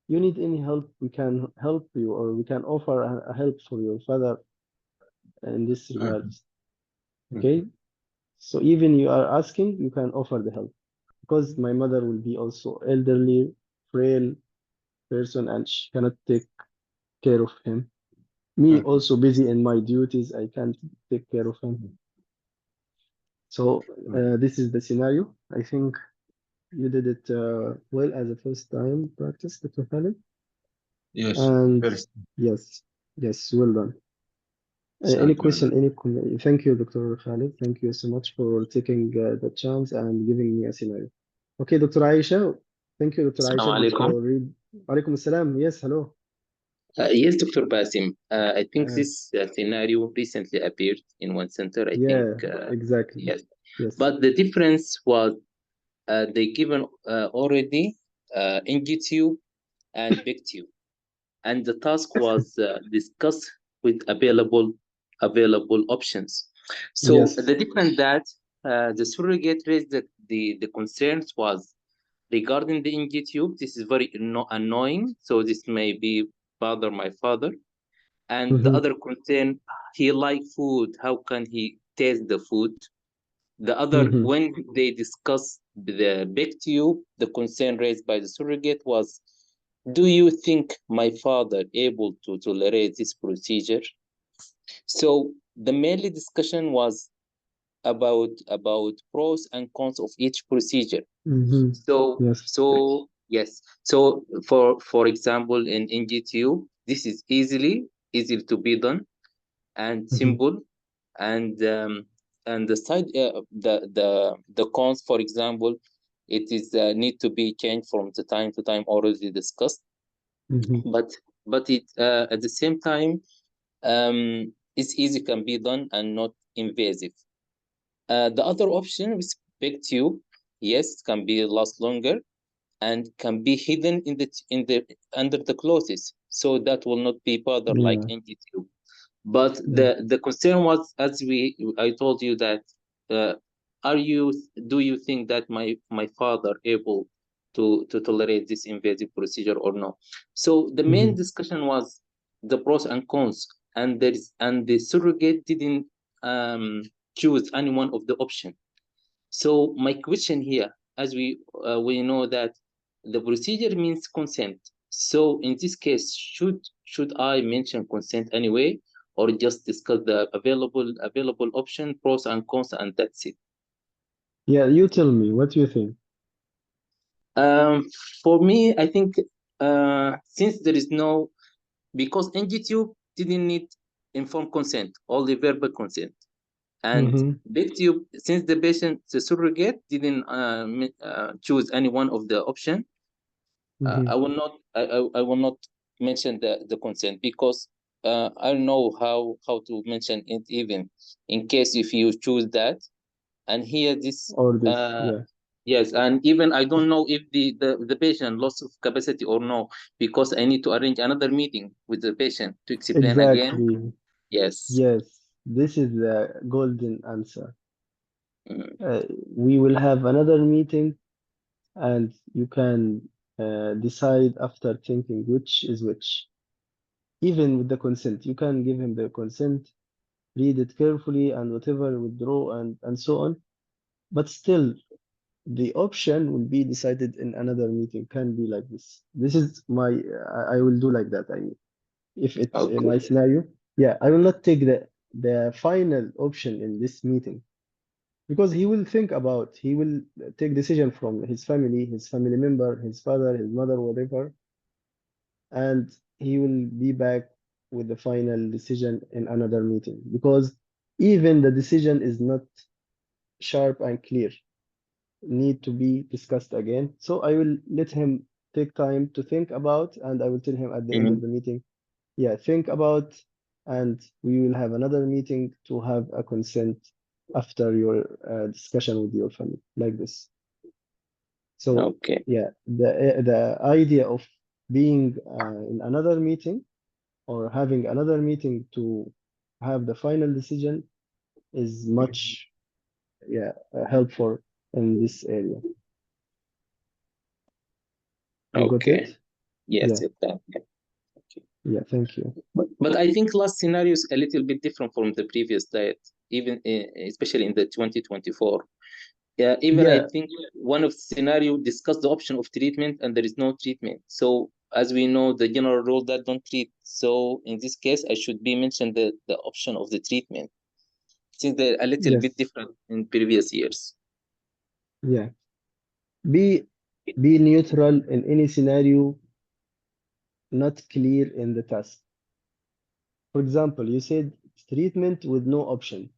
You need any help, we can help you, or we can offer a help for your father in this Mhm. regards. Mhm. Okay? So even you are asking, you can offer the help. Because my mother will be also elderly, frail person, and she cannot take care of him. Me Mhm. also busy in my duties, I can't take care of him. So this is the scenario. I think you did it well as a first time practice, Dr. Khalid. Yes, And first. yes, yes, well done. Any Thank you. question, any comment? Thank you, Dr. Khalid. Thank you so much for taking the chance and giving me a scenario. Okay, Dr. Aisha. Thank you, Dr. Assalamu Aisha. Did alaikum. you read? Alaikum assalam. Yes, hello. Yes, Dr. Basim. I think Uh, this scenario recently appeared in one center. I think, yeah, exactly. yes. Yes. But the difference was they given already NGTube and BigTube. And the task was discussed with available options. So Yes. the difference that the surrogate raised the concerns was regarding the NGTube. This is very annoying. So this may be bother my father. And the Mm-hmm. other concern, he like food. How can he taste the food? The other, Mm-hmm. when they discuss the big tube, the concern raised by the surrogate was, do you think my father able to tolerate this procedure? So the mainly discussion was about pros and cons of each procedure. Mm-hmm. So Yes. so yes. So for example, in NGTube, this is easy to be done and Mm-hmm. simple, and the side the cons, for example, it is need to be changed from the time to time, already discussed, Mm-hmm. but it at the same time, it's easy, can be done and not invasive. The other option is big tube. Yes, it can be last longer and can be hidden in the under the clothes, so that will not be bother like Yeah. NG tube. But Yeah. the concern was, as I told you that, uh, do you think that my father able to tolerate this invasive procedure or no? So the Mm-hmm. main discussion was the pros and cons, and the surrogate didn't choose any one of the option. So my question here, as we know that the procedure means consent. So in this case, should I mention consent anyway, or just discuss the available option, pros and cons, and that's it? Yeah, you tell me, what do you think? Um, for me, I think since there is no, because NGTube didn't need informed consent, only verbal consent. And Mm-hmm. BigTube, since the surrogate didn't choose any one of the option, Mm-hmm. I will not mention the consent, because I don't know how to mention it, even in case if you choose that. And here this Or this, yeah. yes, and even I don't know if the patient loss of capacity or no, because I need to arrange another meeting with the patient to explain again. Exactly. Yes. Yes. This is the golden answer. Mm, Uh, we will have another meeting and you can decide after thinking which is which. Even with the consent, you can give him the consent, read it carefully, and whatever, withdraw and so on. But still, the option will be decided in another meeting. Can be like this. This is my. I will do like that. I mean, if it's in my okay. scenario, yeah, I will not take the final option in this meeting because he will think about. He will take decision from his family member, his father, his mother, whatever, and he will be back with the final decision in another meeting because even the decision is not sharp and clear, need to be discussed again. So I will let him take time to think about, and I will tell him at the end of Mhm. the meeting, yeah, think about, and we will have another meeting to have a consent after your discussion with your family, like this. So Okay. yeah, the idea of being in another meeting or having another meeting to have the final decision is Mhm. much, yeah, helpful in this area. You got Okay. it? Yes, Yeah, exactly. Okay. yeah, thank you. But I think last scenario is a little bit different from the previous diet, even especially in the 2024. Yeah, even I Yeah, think one of the scenario discussed the option of treatment and there is no treatment. So as we know, the general rule that don't treat. So in this case, I should be mentioned the option of the treatment. think they're a little bit Yes. different in previous years. Yeah. Be neutral in any scenario not clear in the task. For example, you said treatment with no option.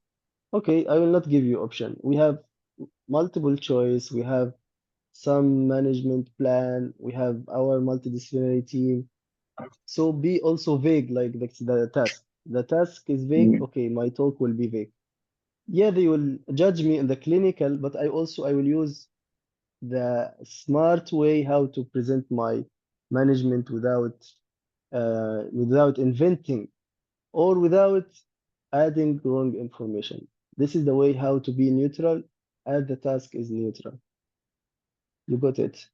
Okay, I will not give you option. We have multiple choice. We have some management plan. We have our multidisciplinary team. So be also vague like the task. The task is vague. Mm. Okay, my talk will be vague. Yeah, they will judge me in the clinical, but I will use the smart way how to present my management without inventing or without adding wrong information. This is the way how to be neutral as the task is neutral. You got it?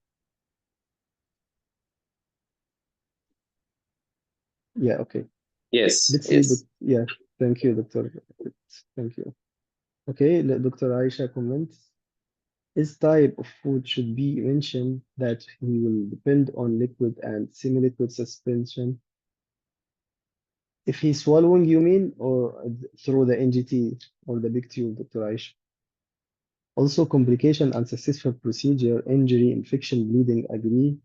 Yeah, okay. Yes, Let's see. yes. Yeah, thank you, Doctor. Thank you. Okay, let Dr. Aisha comments. His type of food should be mentioned that he will depend on liquid and semi-liquid suspension. If he's swallowing, you mean, or through the NGT or the big tube, Dr. Aisha? Also, complication, unsuccessful procedure, injury, infection, bleeding, agree,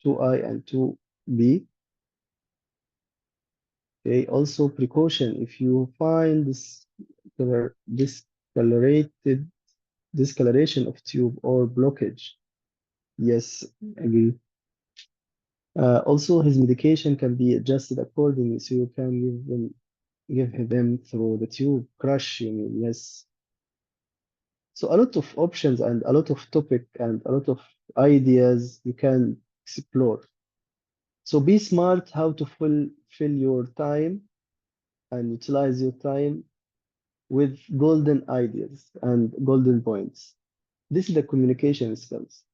2I and 2B. Okay, also precaution, if you find discolorated discoloration of tube or blockage, yes, agree. Also, his medication can be adjusted accordingly, so you can give them through the tube. Crush, you mean, yes. So a lot of options and a lot of topic and a lot of ideas you can explore. So be smart how to fill your time and utilize your time with golden ideas and golden points. This is the communication skills.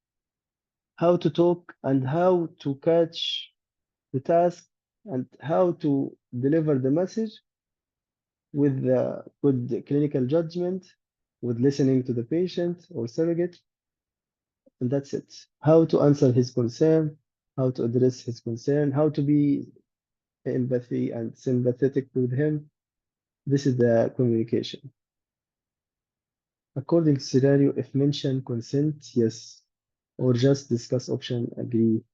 How to talk and how to catch the task and how to deliver the message with good clinical judgment, with listening to the patient or surrogate, and that's it. How to answer his concern, how to address his concern, how to be empathy and sympathetic with him. This is the communication. According to scenario, if mention consent, yes, or just discuss option, agree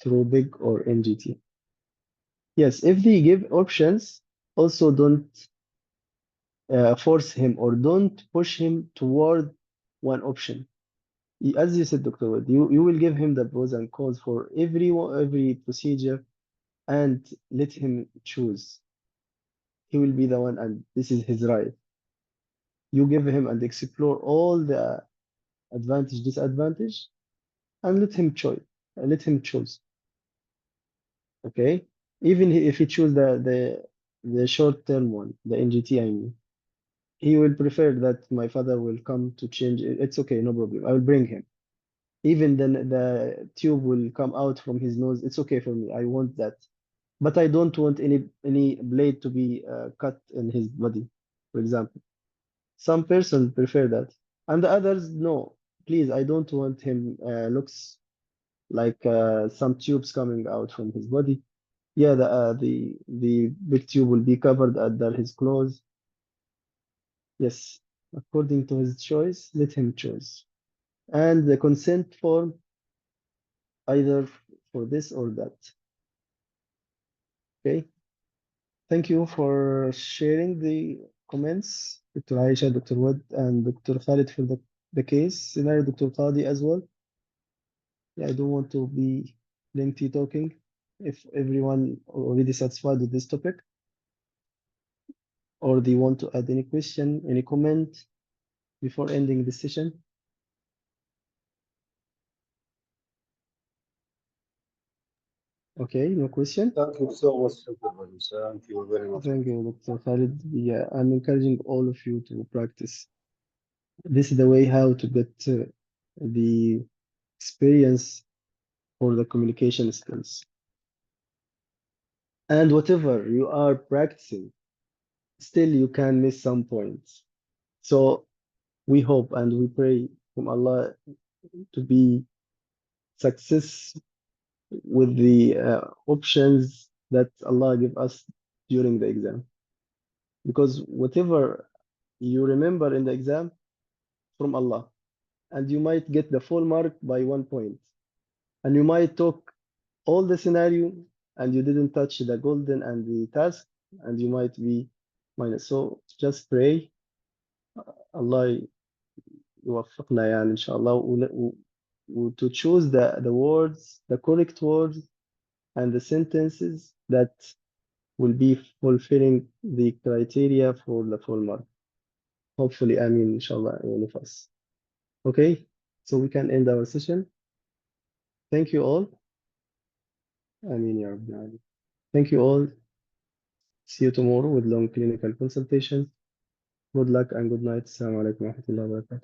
through big or NGT. Yes, if they give options, also don't force him or don't push him toward one option. As you said, Dr. Wood, you will give him the pros and cons for every procedure and let him choose. He will be the one, and this is his right. You give him and explore all the advantage, disadvantage, and let him choose. Let him choose. Okay. Even if he choose the short term one, the NGT, I mean, he will prefer that my father will come to change it. It's okay, no problem. I will bring him. Even then the tube will come out from his nose. It's okay for me. I want that. But I don't want any blade to be cut in his body, for example. Some person prefer that, and the others no. Please, I don't want him looks like some tubes coming out from his body. Yeah, the big tube will be covered under his clothes. Yes, according to his choice, let him choose. And the consent form either for this or that. Okay. Thank you for sharing the comments, Dr. Aisha, Dr. Wood, and Dr. Khalid for the case scenario, Dr. Qadi as well. Yeah, I don't want to be lengthy talking. If everyone already satisfied with this topic, or they want to add any question, any comment before ending the session. Okay, no question. Thank you so much, everybody. Thank you very much. Thank you, Dr. Khalid. Yeah, I'm encouraging all of you to practice. This is the way how to get the experience for the communication skills. And whatever you are practicing, still you can miss some points. So we hope and we pray from Allah to be success with the options that Allah give us during the exam. Because whatever you remember in the exam from Allah, and you might get the full mark by 1 point. And you might talk all the scenario, and you didn't touch the golden and the task, and you might be minus. So just pray Allah يوفقنا يعني إن شاء الله to choose the words, the correct words and the sentences that will be fulfilling the criteria for the full mark. Hopefully, I mean, inshallah, all of us. Okay, so we can end our session. Thank you all. I mean, yeah, thank you all. See you tomorrow with long clinical consultations. Good luck and good night. Assalamu alaikum wa rahmatullahi wa barakatuh.